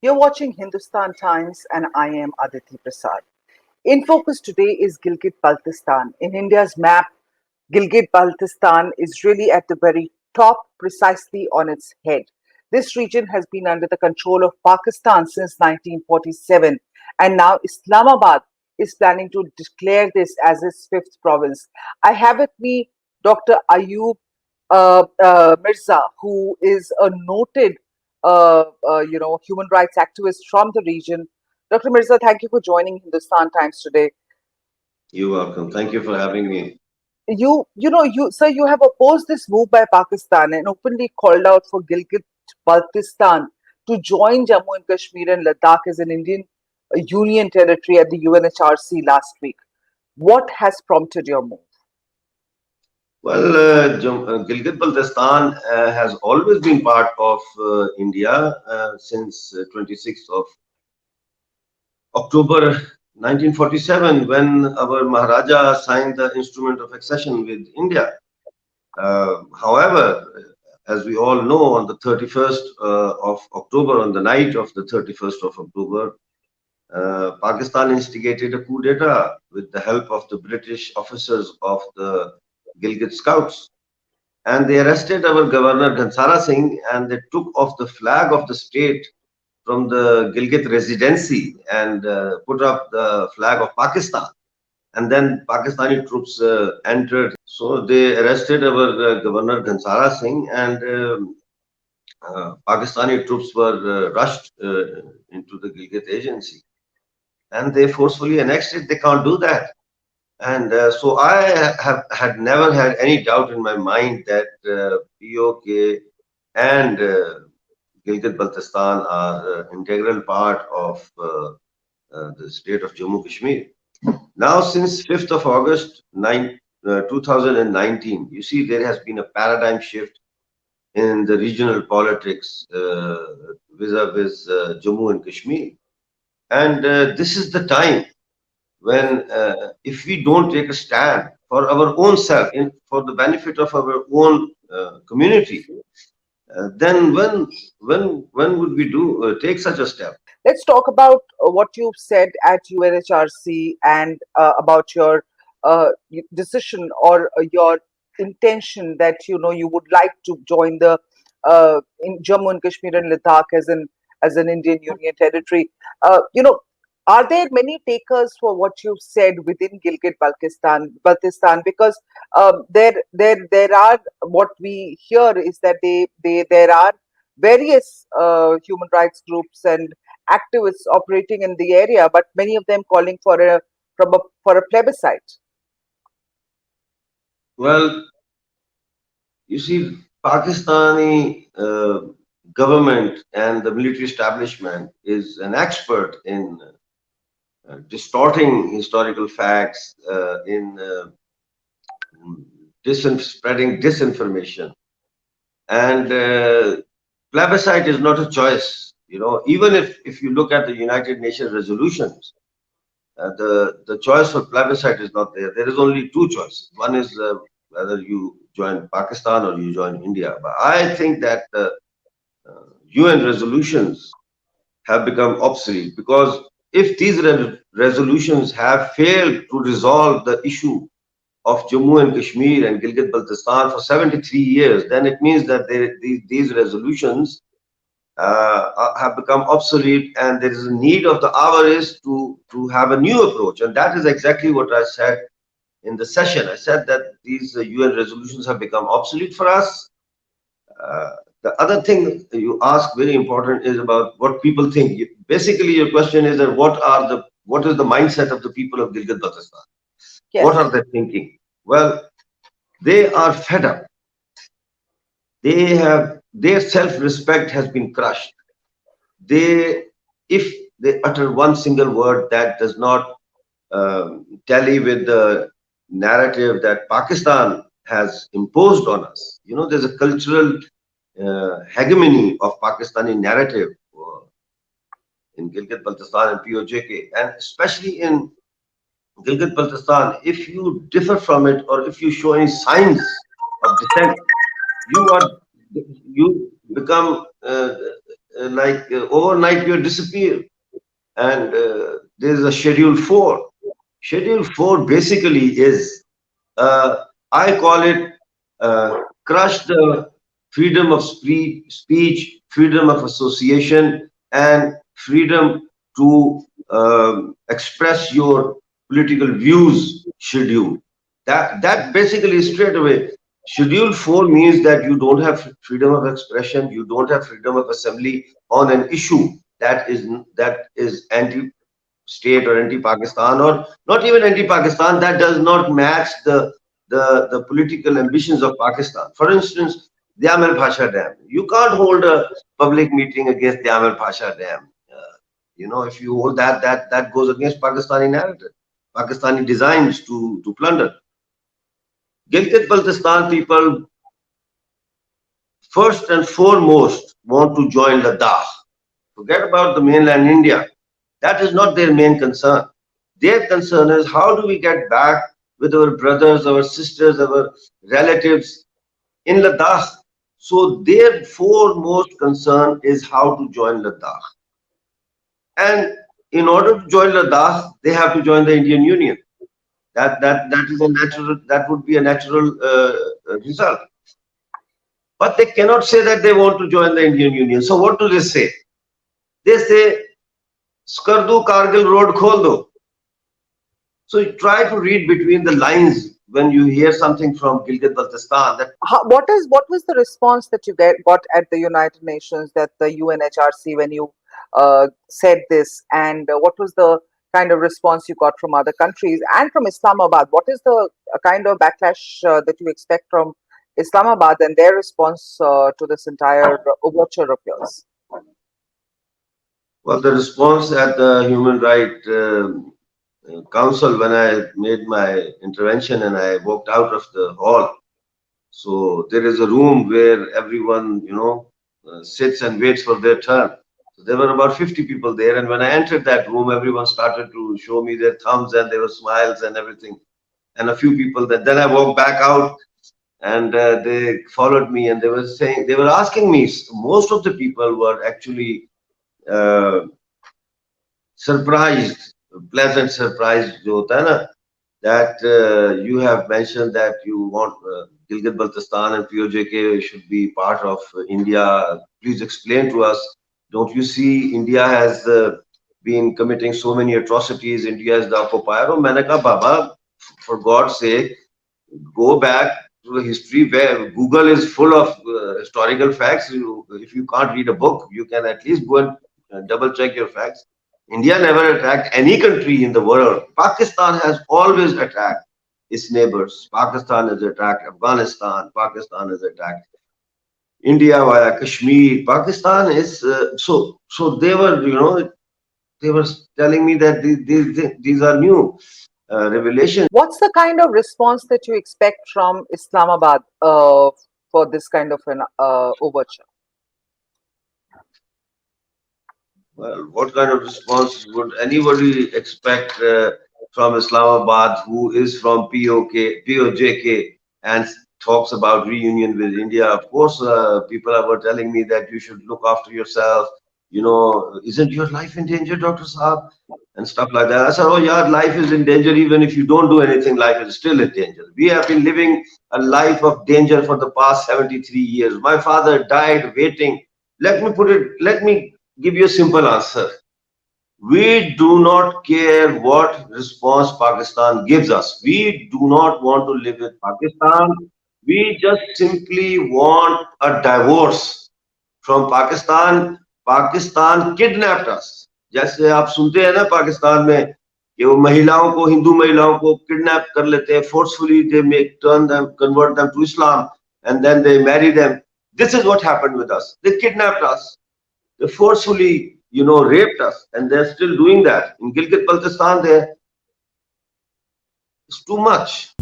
You're watching Hindustan Times, and I am Aditi Prasad. In focus today is Gilgit-Baltistan. In India's map, Gilgit-Baltistan is really at the very top, precisely on its head. This region has been under the control of Pakistan since 1947, and now Islamabad is planning to declare this as its fifth province. I have with me Dr. Ayub Mirza, who is a noted, human rights activist from the region. Dr. Mirza, thank you for joining Hindustan Times today. You're welcome. Thank you for having me. Sir, you have opposed this move by Pakistan and openly called out for Gilgit-Baltistan to join Jammu and Kashmir and Ladakh as an Indian Union territory at the UNHRC last week. What has prompted your move? Well, Gilgit-Baltistan has always been part of India since 26th of October 1947, when our Maharaja signed the instrument of accession with India. However, as we all know, on the 31st of October, on the night of the 31st of October, Pakistan instigated a coup d'etat with the help of the British officers of the Gilgit Scouts. And they arrested our Governor Ghansara Singh, and they took off the flag of the state from the Gilgit residency and put up the flag of Pakistan. And then Pakistani troops entered. So they arrested our Governor Ghansara Singh, and Pakistani troops were rushed into the Gilgit agency. And they forcefully annexed it. They can't do that. And so I had never had any doubt in my mind that PoK and Gilgit-Baltistan are integral part of the state of Jammu Kashmir. Now, since 5th of August 2019, you see there has been a paradigm shift in the regional politics vis-a-vis Jammu and Kashmir. And this is the time when if we don't take a stand for our own self, for the benefit of our own community, then when would we do take such a step? Let's talk about what you've said at UNHRC and about your decision or your intention that you would like to join the in Jammu and Kashmir and Ladakh as an Indian Union territory. Are there many takers for what you've said within Baltistan? Because there are, what we hear is that there are various human rights groups and activists operating in the area, but many of them calling for a plebiscite. Well, you see, Pakistani government and the military establishment is an expert in distorting historical facts, in spreading disinformation. And plebiscite is not a choice. Even if you look at the United Nations resolutions, the choice for plebiscite is not there. There is only two choices. One is whether you join Pakistan or you join India. But I think that UN resolutions have become obsolete, because if these resolutions have failed to resolve the issue of Jammu and Kashmir and Gilgit-Baltistan for 73 years, then it means that these resolutions have become obsolete, and there is a need of the hour is to have a new approach. And that is exactly what I said in the session. I said that these UN resolutions have become obsolete for us. The other thing you ask, very important, is about what people think. Basically, your question is that what is the mindset of the people of Gilgit-Baltistan? Yes. What are they thinking? Well, they are fed up. Their self-respect has been crushed. If they utter one single word that does not tally with the narrative that Pakistan has imposed on us, there's a cultural hegemony of Pakistani narrative in Gilgit-Baltistan and POJK, and especially in Gilgit-Baltistan. If you differ from it, or if you show any signs of dissent, you become overnight you disappear. And there is a Schedule 4. Schedule 4 basically is, I call it, crush the freedom of speech, freedom of association, and freedom to express your political views schedule. That basically straight away. Schedule 4 means that you don't have freedom of expression, you don't have freedom of assembly on an issue that is anti-state or anti-Pakistan, or not even anti-Pakistan, that does not match the political ambitions of Pakistan. For instance, the Amel Pasha Dam. You can't hold a public meeting against the Amel Pasha Dam. If you hold that goes against Pakistani narrative, Pakistani designs to plunder. Gilgit-Baltistan people first and foremost want to join Ladakh. Forget about the mainland India. That is not their main concern. Their concern is how do we get back with our brothers, our sisters, our relatives in Ladakh. So their foremost concern is how to join Ladakh. And in order to join Ladakh, they have to join the Indian Union. That would be a natural result. But they cannot say that they want to join the Indian Union. So what do they say? They say, Skardu Kargil road khol do. So you try to read between the lines when you hear something from Gilgit-Baltistan. What was the response that you got at the United Nations, that the UNHRC, when you said this, and what was the kind of response you got from other countries and from Islamabad? What is the kind of backlash that you expect from Islamabad and their response to this entire overture of yours? Well, the response at the Human Rights Council, when I made my intervention and I walked out of the hall, so there is a room where everyone, sits and waits for their turn. So there were about 50 people there, and when I entered that room, everyone started to show me their thumbs and there were smiles and everything. And a few people then I walked back out, and they followed me, and they were asking me. Most of the people were actually surprised, pleasant surprise, jo hota hai na, that you have mentioned that you want Gilgit-Baltistan and PoK should be part of India. Please explain to us. Don't you see India has been committing so many atrocities? India is the occupier. Oh, maine kaha, Baba, for God's sake, go back to the history where Google is full of historical facts. If you can't read a book, you can at least go and double check your facts. India never attacked any country in the world. Pakistan has always attacked its neighbors. Pakistan has attacked Afghanistan. Pakistan has attacked India via Kashmir. Pakistan is so they were they were telling me that these are new revelations. What's the kind of response that you expect from Islamabad for this kind of an overture? Well, what kind of response would anybody expect from Islamabad, who is from POJK, and talks about reunion with India? Of course, people were telling me that you should look after yourself. Isn't your life in danger, Dr. Saab? And stuff like that. I said, oh yeah, life is in danger. Even if you don't do anything, life is still in danger. We have been living a life of danger for the past 73 years. My father died waiting. Let me give you a simple answer. We do not care what response Pakistan gives us. We do not want to live with Pakistan. We just simply want a divorce from Pakistan. Pakistan kidnapped us. जैसे आप सुनते हैं ना पाकिस्तान में कि वो महिलाओं को, हिंदू महिलाओं को किडनैप कर लेते हैं, forcefully they convert them to Islam, and then they marry them. This is what happened with us. They kidnapped us. They forcefully, raped us, and they're still doing that. In Gilgit-Baltistan, it's too much.